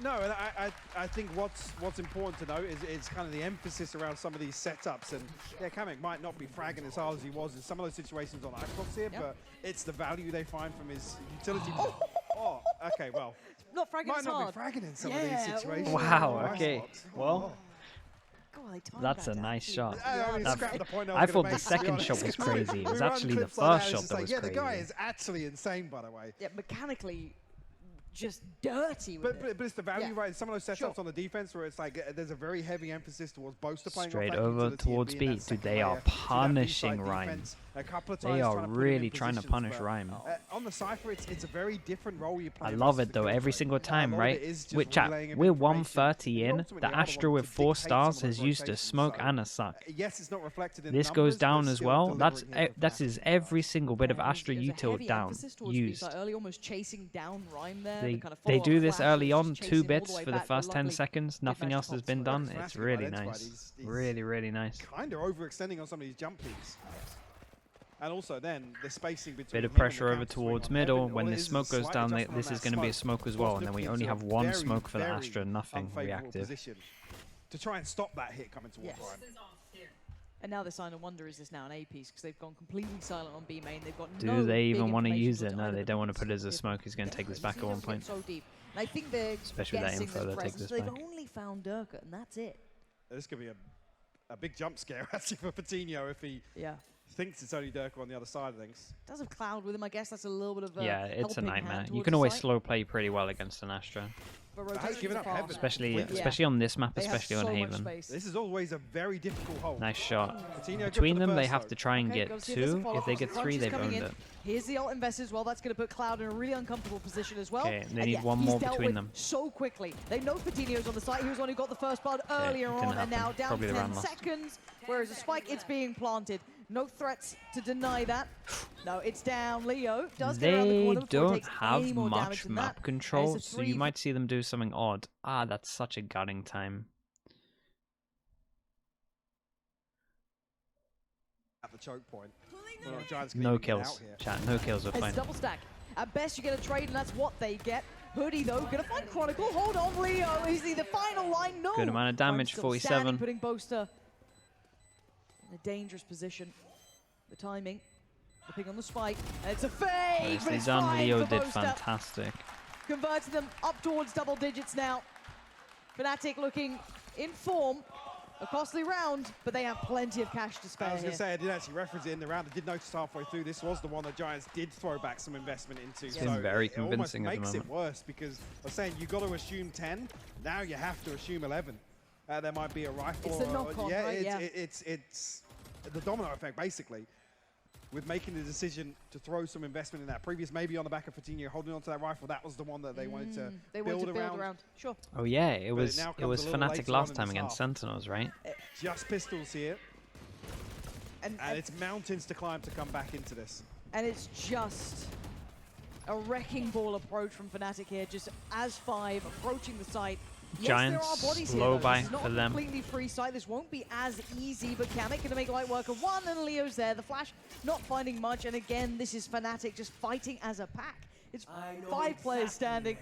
No, and I think what's important to note is kind of the emphasis around some of these setups. And yeah, Kamek might not be fragging as hard as he was in some of those situations on Xbox here, but it's the value they find from his utility. Oh, okay, well. Not fragging might as not hard. be fragging in some of these situations. Wow, okay. Well, God, that's a nice shot. I I thought the second shot was crazy. It was actually the first shot that was crazy. Yeah, the guy crazy. is actually insane, by the way. Yeah, mechanically just dirty with it. But it's the value, Yeah. right? Some of those setups on the defense where it's like there's a very heavy emphasis towards Boaster playing Straight off that over utility towards and being B. that Dude, second they are layer to that punishing B-side Rhyme. defense. A couple of They times are trying to put him really in trying to positions, punish but, Rhyme. on the Cypher, it's a very different role you play. I love versus it though, the every Killjoy. single time, A lot of right? it is just With chat, relaying of we're information. 130 in. Ultimately, The are the Astra ones with to 4 dictate some of stars those has used a rotations, smoke so and a suck. yes, it's not reflected in This the goes numbers, down but as still well. delivering here for That Fnatic. is every single bit of Yeah, Astra there's a util heavy down emphasis towards used. B-side early, almost chasing down Rhyme there. They the kind of they follow-up do this flash early was on, just 2 chasing all bits the way for the back, but first 10 luckily seconds. Nothing managed else to has pop been through. done. Fnatic It's have really identified nice. he's Really, really nice. kind of overextending on some of these jump peaks. And also then the spacing between Bit of him and the pressure over counter swing towards on middle. Heaven, When all it this is smoke a goes slight down, adjustment on this that is going to be a smoke as well. And then we only have one smoke for the Astra, nothing unfavorable reactive. position to try and stop that hit coming towards Rhyme. And now the sign of wonder, is this now an A piece? Because they've gone completely silent on B main. They've got Do they even want to use it? No, they don't want to put it as a smoke. He's going to take this back at one point. So deep. And I think they're especially with that info, they'll take this back. They've only found Durka, and that's it. This could be a big jump scare actually for Patino if he thinks it's only Durka on the other side of things. Does have Cloud with him, I guess that's a little bit of a it's a nightmare. You can always slow play pretty well against an Astra. Especially on this map, especially on Haven. This is always a very difficult hold. Nice shot. Between them, they have to try and get 2. If they get 3, they've owned it. Here's the ult invest as well. That's going to put Cloud in a really uncomfortable position as well. Okay, they need one more between them. So quickly. They know Patino's on the site. He was the one who got the first blood earlier on, and now down 10 seconds. Whereas a spike, it's being planted. No threats to deny that. No, it's down. Leo does get around the corner. They don't have much map control, so you might see them do something odd. Ah, that's such a gutting time. At the choke point. No kills. Chat, no kills are fine. It's double stack. At best, you get a trade, and that's what they get. Hoodie, though, gonna find Chronicle. Hold on, Leo. Is he the final line? No. Good amount of damage, 47. Putting Boaster in a dangerous position. The timing, the ping on the spike, and it's a fade. Nicely done. Leo did fantastic. Converting them up towards double digits now. Fnatic looking in form. A costly round, but they have plenty of cash to spare. I was going to say, I did actually reference it in the round. I did notice halfway through, this was the one that Giants did throw back some investment into. It's been very convincing at the moment. It almost makes it worse because I was saying, you've got to assume 10. Now you have to assume 11. There might be a rifle. It's a knock-on, right? It's the domino effect, basically, with making the decision to throw some investment in that. Previous, maybe on the back of Fatinho holding onto that rifle, that was the one that they wanted to build around. Sure. Oh yeah, it was Fnatic last time against Sentinels, right? Just pistols here. And it's mountains to climb to come back into this. And it's just a wrecking ball approach from Fnatic here, just as 5 approaching the site. Giants low buy for them. Completely free site. This won't be as easy, but Kamek going to make light work of 1, and Leo's there. The flash not finding much, and again, this is Fnatic just fighting as a pack. It's 5 players standing,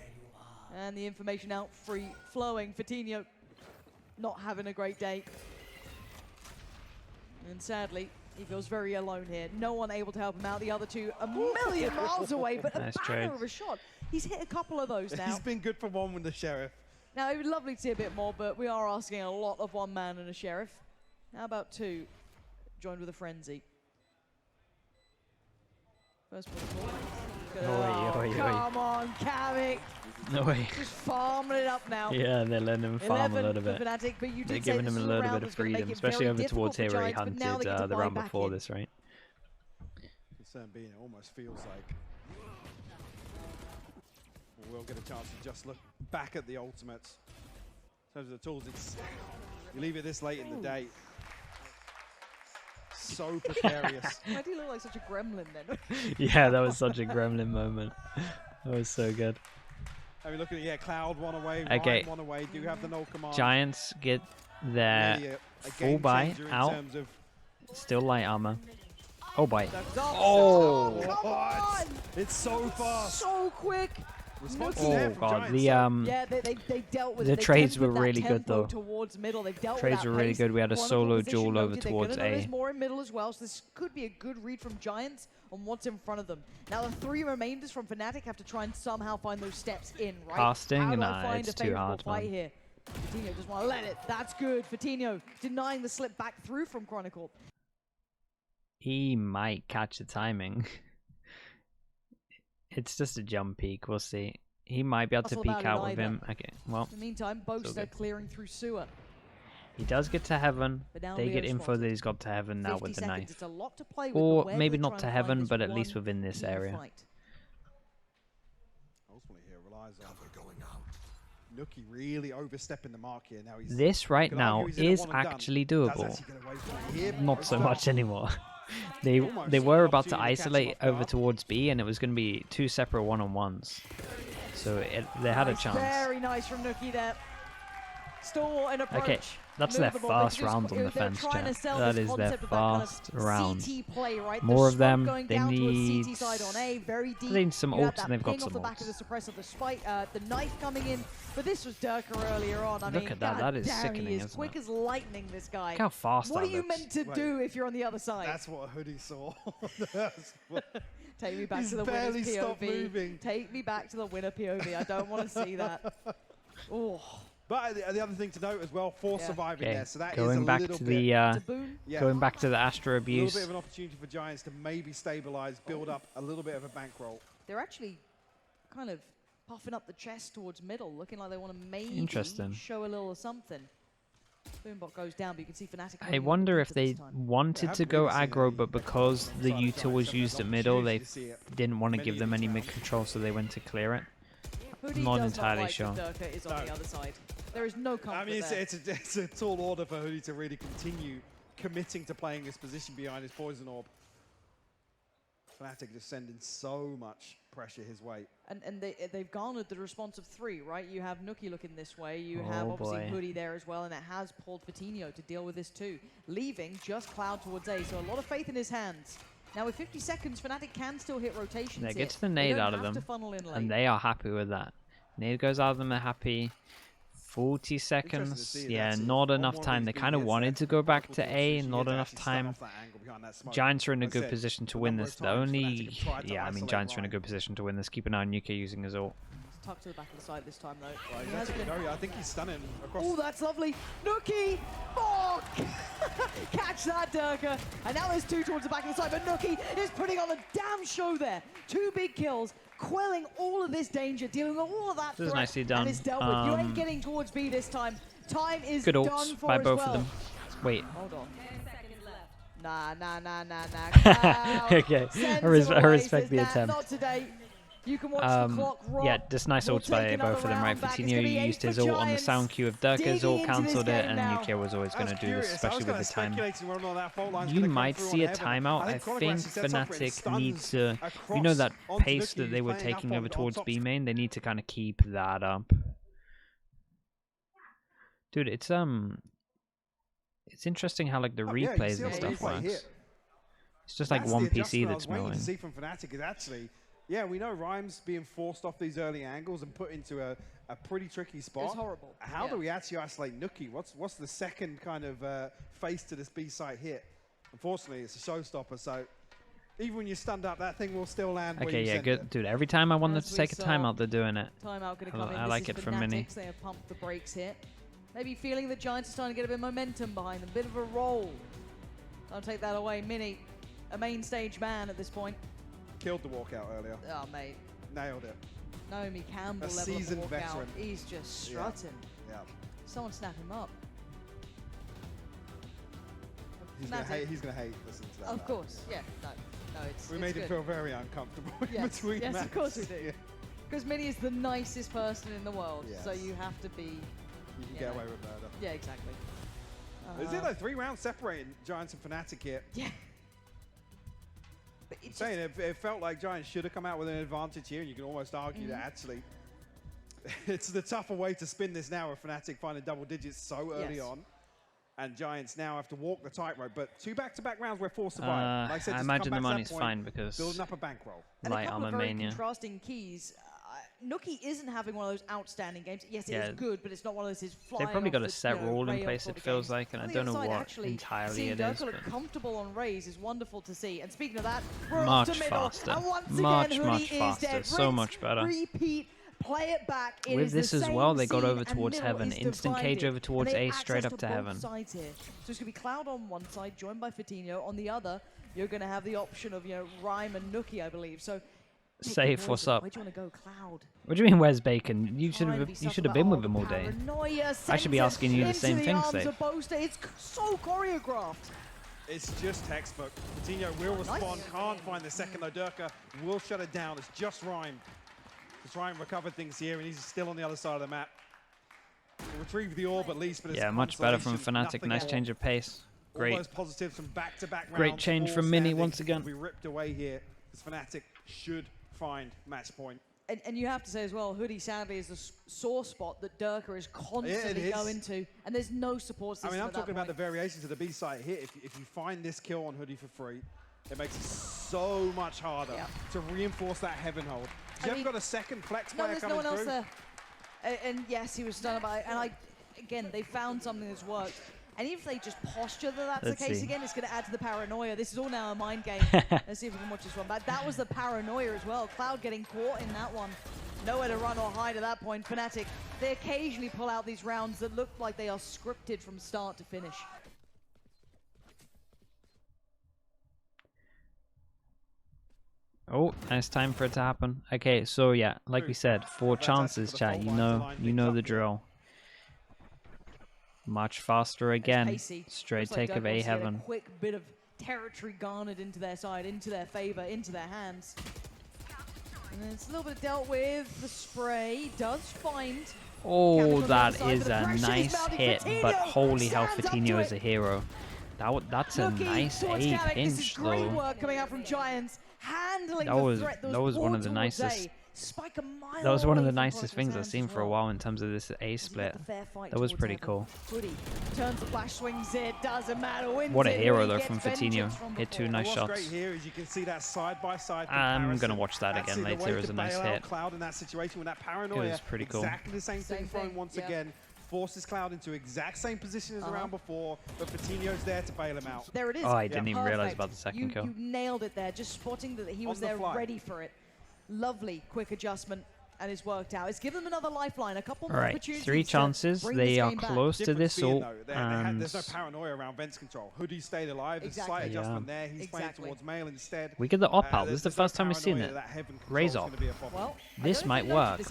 and the information out free flowing. Fatinho not having a great day, and sadly, he feels very alone here. No one able to help him out. The other 2 a million miles away, but a banner of a shot. He's hit a couple of those now. He's been good for 1 with the Sheriff. Now, it would be lovely to see a bit more, but we are asking a lot of 1 man and a Sheriff. How about 2 joined with a Frenzy? First protocol. Come on, Kamek. No way. Just farming it up now. Yeah, they're letting him farm a little bit. Fnatic, but you they're giving him a little bit of freedom, especially over towards here where he hunted the round before this, right? Concern being, it almost feels like we'll get a chance to just look back at the ultimates. In terms of the tools, you leave it this late in the day. So precarious. Why do you look like such a gremlin then? Yeah, that was such a gremlin moment. That was so good. I mean, look at it, Cloud 1 away, okay. Ryan 1 away, do have the null command. Giants get their really full buy out. Still light armor. Oh, bye. Oh! Come on! It's so fast. So quick. Oh god, they dealt with the trades were really good though. Towards middle, they've dealt trades were really good. We had a solo duel over towards A. There's more in middle as well, so this could be a good read from Giants on what's in front of them. Now the 3 remainders from Fnatic have to try and somehow find those steps in, right? Casting, nah, it's too hard, man. Here. Fatinho just want to let it. That's good. Fatinho denying the slip back through from Chronicle. He might catch the timing. It's just a jump peek, we'll see. He might be able to peek out with him. Okay, well. In the meantime, Boaster clearing through sewer. He does get to heaven. They get info that he's got to heaven now with the knife. It's a lot to play with, or maybe not to heaven, but at least within this area. Ultimately here relies on Nuki really overstepping the mark here. Now this right now is actually doable. Not so much anymore. They were about to isolate over towards B, and it was going to be 2 separate one-on-ones. So they had a chance. Very nice from Nuki there. Store an approach. Okay, that's their fast round on the fence, chat. That is their fast round. Play, right? More of them. They need some ults, and they've got some ults. The suppressor, the knife coming in, but this was Durka earlier on. I mean, look at that. That is sickening, isn't it? Quick as lightning, this guy. Look how fast what that are you looks. meant to do if you're on the other side? That's what Hoodie saw. Take me back to the winner's POV. Take me back to the winner POV. I don't want to see that. Oh. But the other thing to note as well, for surviving there, so that going is back little to bit the going back to the Astra abuse. A little bit of an opportunity for Giants to maybe stabilize, build up a little bit of a bankroll. They're actually kind of puffing up the chest towards middle, looking like they want to maybe show a little something. Boombot goes down, but you can see Fnatic. I wonder if they wanted to go aggro, but because the util was used at middle, they didn't want to give them any mid control, so they went to clear it. Hoodie Not entirely sure. Durka is on the other side. There is no comfort. I mean, there. it's a tall order for Hoodie to really continue committing to playing this position behind his poison orb. Fnatic just sending so much pressure his way. And they've garnered the response of 3, right? You have Nuki looking this way. You have obviously Hoodie there as well, and it has pulled Vitinho to deal with this too, leaving just Cloud towards A. So a lot of faith in his hands. Now with 50 seconds, Fnatic can still hit rotations. They get the nade out of them, and they are happy with that. Nade goes out of them, they're happy. 40 seconds, yeah, not enough time. They kind of wanted to go back to A, not enough time. Giants are in a good position to win this. The only, yeah, I mean, Giants are in a good position to win this. Keep an eye on UK using his ult. Tuck to the back of the side this time, though. I think he's stunning across. Oh, that's lovely. Nuki! Fuck! Catch that, Durka. And now there's 2 towards the back of the side, but Nuki is putting on a damn show there. 2 big kills, quelling all of this danger, dealing with all of that This is nicely done. And it's dealt with. You ain't getting towards B this time. Time is good done ults for by as both well. of them. Wait. Hold on. Nah. Okay, I respect the attempt. Not today. You can watch the clock rock. Yeah, just nice ults by both of them, right? Vitinho used his ult on the sound cue of Durka's ult, cancelled it, and UK was always going to do this, especially with the time. You might see a timeout. I think Fnatic needs to, you know, that pace that they were taking over towards B main, they need to kind of keep that up. Dude, it's interesting how like the replays and stuff works. It's just like one PC that's milling. To see from Fnatic is actually, yeah, we know Rhymes being forced off these early angles and put into a pretty tricky spot. It's horrible. How do we actually isolate Nuki? What's the second kind of face to this B site hit? Unfortunately, it's a showstopper, so even when you're stunned up, that thing will still land. Okay, yeah, good, dude. Every time I want them to take a timeout, they're doing it. Timeout gonna come in. I like it from Mini. They have pumped the brakes here. Maybe feeling the Giants are starting to get a bit of momentum behind them, a bit of a roll. Don't take that away, Mini. A main stage man at this point. Killed the walkout earlier. Oh, mate. Nailed it. Naomi Campbell level of the walkout. He's just strutting. Yeah. Someone snap him up. He's gonna hate listening to that. Of course, yeah. No, it's we made him feel very uncomfortable in between Yes, matches. of course we do. Because Mini is the nicest person in the world, so you have to be. You can get away with murder. Yeah, exactly. Is it like 3 rounds separating Giants and Fnatic here? Yeah. But I'm saying it felt like Giants should have come out with an advantage here, and you can almost argue that actually it's the tougher way to spin this now with Fnatic finding double digits so early on. And Giants now have to walk the tightrope, but 2 back-to-back rounds where 4 survive. Like I said, I imagine the money's fine because building up a bankroll. And light armor mania. Contrasting keys. Nuki isn't having one of those outstanding games. Yes, it is good, but it's not one of those his flying. They've probably got a set rule in place, it feels like, and I don't know what entirely it is. But comfortable on Raze is wonderful to see. And speaking of that, we're much off to middle. faster, And once much again, faster, so much better. Repeat. Play it back. With this as well, they got over towards heaven. Instant cage over towards A, straight up to heaven. So it's going to be Cloud on one side, joined by Vitinho. On the other, you're going to have the option of Rhyme and Nuki, I believe. So Safe, what's up? Where do you want to go, Cloud? What do you mean, where's Bacon? You should have been with him all day. I should be asking you the same thing, Safe. It's so choreographed. It's just textbook. Vitinho will respond, can't find the second though. Durka will shut it down. It's just Rhyme to try and recover things here, and he's still on the other side of the map. We'll retrieve the orb at least, but it's much better from Fnatic. Nice change of pace. Great. All those positives from back-to-back rounds. Great change from Mini once again. We ripped away here because Fnatic should find match point. And you have to say as well, Hoodie sadly is the sore spot that Durka is constantly going to, and there's no support system. I mean, I'm talking about the variations of the B site here. If you find this kill on Hoodie for free, it makes it so much harder to reinforce that heaven hold. You haven't got a second flex player coming through. There's no one else there. And yes, he was stunned by it. And again, they found something that's worked. And even if they just posture that that's the case again, it's going to add to the paranoia. This is all now a mind game. Let's see if we can watch this one back. That was the paranoia as well. Cloud getting caught in that one. Nowhere to run or hide at that point. Fnatic, they occasionally pull out these rounds that look like they are scripted from start to finish. Oh, nice time for it to happen. Okay, so yeah, like we said, 4 chances, chat. You know the drill. Much faster again. Straight take of A heaven. A quick bit of territory garnered into their side, into their favor, into their hands. And it's a little bit dealt with. The spray does find. Oh, that is a nice hit, but holy hell, Fatinho is a hero. That's a nice A pinch, though. Great work coming out from Giants, handling that was one of the nicest. That was one of the nicest things I've seen for a while in terms of this A split. That was pretty cool. Turns the flash swings it, doesn't matter. What a hero though from Fatinho. Hit 2 nice shots. Great here is you can see that side by side. I'm gonna watch that again later as a nice hit. Cloud in that situation with that paranoia. It was pretty cool. Exactly the same thing thrown once again. Forces Cloud into exact same position as the round before, but Fatinho's there to bail him out. There it is. Oh, I didn't even realize about the second kill. You nailed it there, just spotting that he was there ready for it. Lovely quick adjustment, and it's worked out. It's given them another lifeline, a couple more opportunities. 3 chances. They are close to this ult. There's no paranoia around Vents control. Hoodie stayed alive. There's a slight adjustment there. He's playing towards Mail instead. We get the op out. This is the first time we've seen it. Raise op. Well, this might work.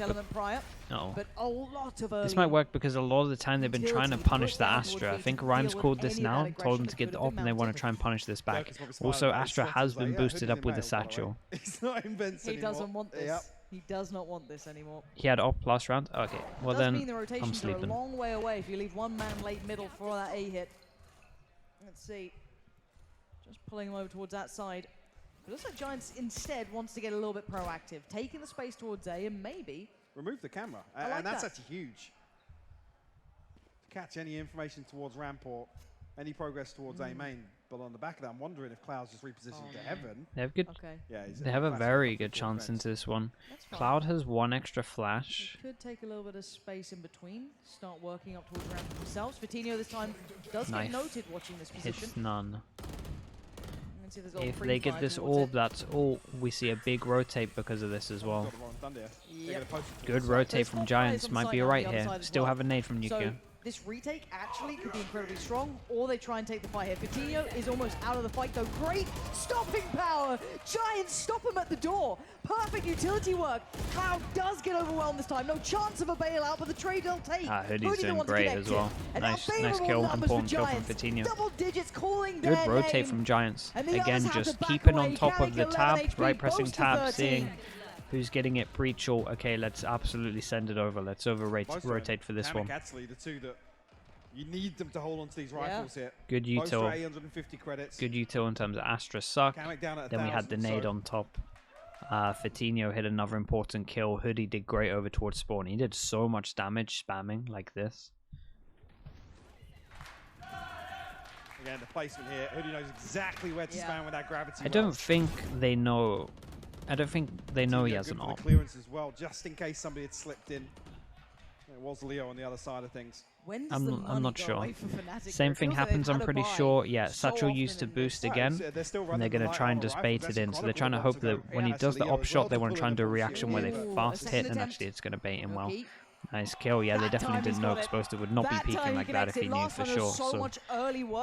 No. But a lot of this might work because a lot of the time they've been trying to punish the Astra. I think Rhymes called this now, told them to get the op, and they want to try and punish this back. Also, Astra has been boosted up with the satchel. He's not in Vents anymore. He doesn't want this. He does not want this anymore. He had op last round? Okay, well then, mean the I'm sleeping. Are a long way away if you leave one man late middle for that A hit. Let's see. Just pulling him over towards that side. It looks like Giants instead wants to get a little bit proactive, taking the space towards A and maybe... remove the camera. And that's actually huge. To catch any information towards ramp or any progress towards A main. But on the back of that, I'm wondering if Cloud's just repositioned to heaven. They have good. Okay. Yeah, they have a very good chance into this one. Cloud has 1 extra flash. He could take a little bit of space in between. Start working up towards ramp themselves. Fatinho this time does get noted watching this position. Hits none. If they get this orb, that's all. We see a big rotate because of this as well. Good rotate from Giants. Might be alright here. Still have a nade from Nuclear. This retake actually could be incredibly strong, or they try and take the fight here. Fatinho is almost out of the fight though. Great stopping power! Giants stop him at the door. Perfect utility work. Cloud does get overwhelmed this time. No chance of a bailout, but the trade they'll take. Hoodie's doing great as well. Nice kill, important kill from Fatinho. Double digits calling good rotate from Giants. Again, just keeping on top of the tab, right pressing tab, seeing who's getting it breach ult. Okay, let's absolutely send it over. Let's rotate for this one. Actually, the two that you need them to hold on to these rifles here. Good util. 150 credits. Good util in terms of Astra suck. Then we had the nade on top. Fatinho hit another important kill. Hoodie did great over towards spawn. He did so much damage spamming like this. Again, the placement here. Hoodie knows exactly where to spam with that gravity. I don't think they know. I don't think they know he has an op. Clearance as well, just in case somebody had slipped in. It was Leo on the other side of things. I'm not sure. Same thing happens, I'm pretty sure. Yeah, Satchel used to boost again, and they're going to try and just bait it in. So they're trying to hope that when he does the op shot, they want to try and do a reaction where they fast hit, and actually it's going to bait him well. Nice kill. Yeah, they definitely didn't know Explosive would not be peeking like that if he knew for sure. So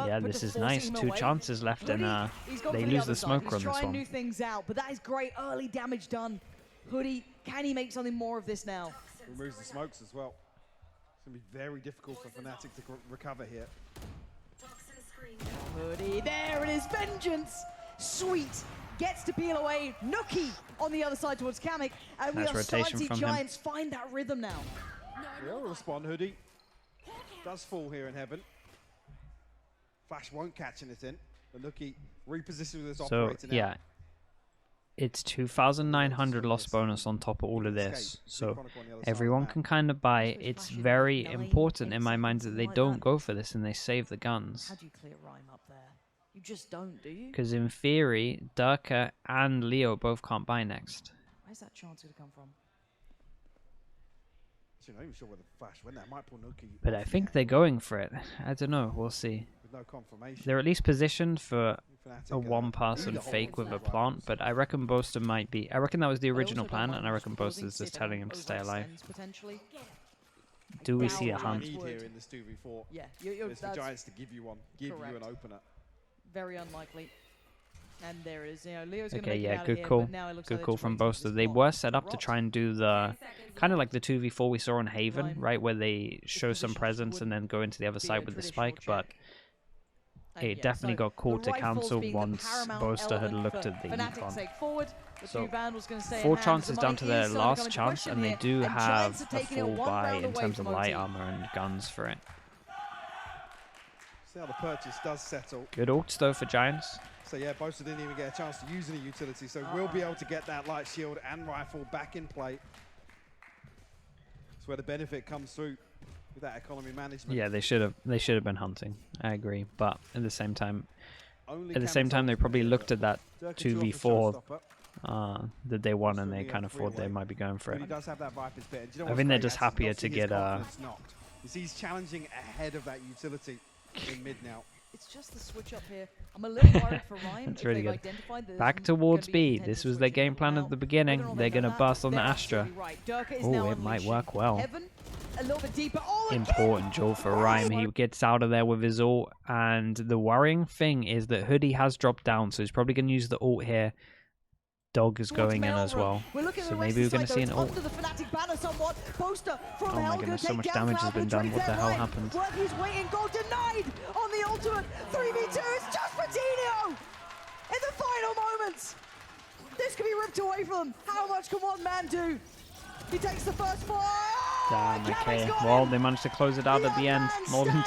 yeah, this is nice. 2 chances left, and they lose the smoker on this one. New things out, but that is great early damage done. Hoodie, can he make something more of this now? Removes the smokes as well. It's going to be very difficult for Fnatic to recover here. Hoodie, there it is, vengeance! Sweet, gets to peel away. Nookie on the other side towards Kamek, and we are starting to see Giants find that rhythm now. They'll respond, Hoodie. Does fall here in heaven. Flash won't catch anything. But Nookie repositioned with his operator now. Yeah, It's 2,900 loss bonus on top of all of this, so everyone can kind of buy it. It's very important in my mind that they don't go for this and they save the guns. How do you clear Rhyme up there? You just don't, do you? Because in theory, Durka and Leo both can't buy next. Where's that chance going to come from? I'm not even sure where the flash went there. Might pull Nuki. But I think they're going for it. I don't know. We'll see. With no confirmation. They're at least positioned for Fnatic a one-person fake with a plant, but I reckon Boaster might be... I reckon that was the original plan, and I reckon Boaster's just telling him to stay alive. Do we see a hunt? Need here in this 2v4. Yeah, it's the Giants to give you one. Give you an opener. Very unlikely. And there is, you know, Leo's okay, yeah, good call. Good call from Boaster. They were set up to try and do the kind of like the 2v4 we saw on Haven, right, where they show some presence and then go into the other side with the spike, but it definitely got called to cancel once Boaster had looked at the econ. So 4 chances down to their last chance, and they do have a full buy in terms of light armor and guns for it. See how the purchase does settle. Good ults though for Giants. So yeah, Boaster didn't even get a chance to use any utility, so we'll be able to get that light shield and rifle back in play. That's where the benefit comes through with that economy management. Yeah, they should have been hunting. I agree, but at the same time, they probably looked at that 2v4 that they won, and they kind of thought they might be going for it. I think they're just happier to get He's challenging ahead of that utility in mid now. It's just the switch up here. I'm a little worried for Rhyme. That's really good. Back towards B. This was their game plan at the beginning. They're going to bust on the Astra. Oh, it might work well. Important jewel for Rhyme. He gets out of there with his ult. And the worrying thing is that Hoodie has dropped down, so he's probably going to use the ult here. Dog is going in as well, so maybe we're going to see an ult. Oh my goodness, so much damage has been done. What the hell happened? He's waiting, goal denied on the ultimate. 3v2 is just for Dino in the final moments. This could be ripped away from him. How much can one man do? He takes the first fire. Damn, okay. Well, they managed to close it out at the end. More than time.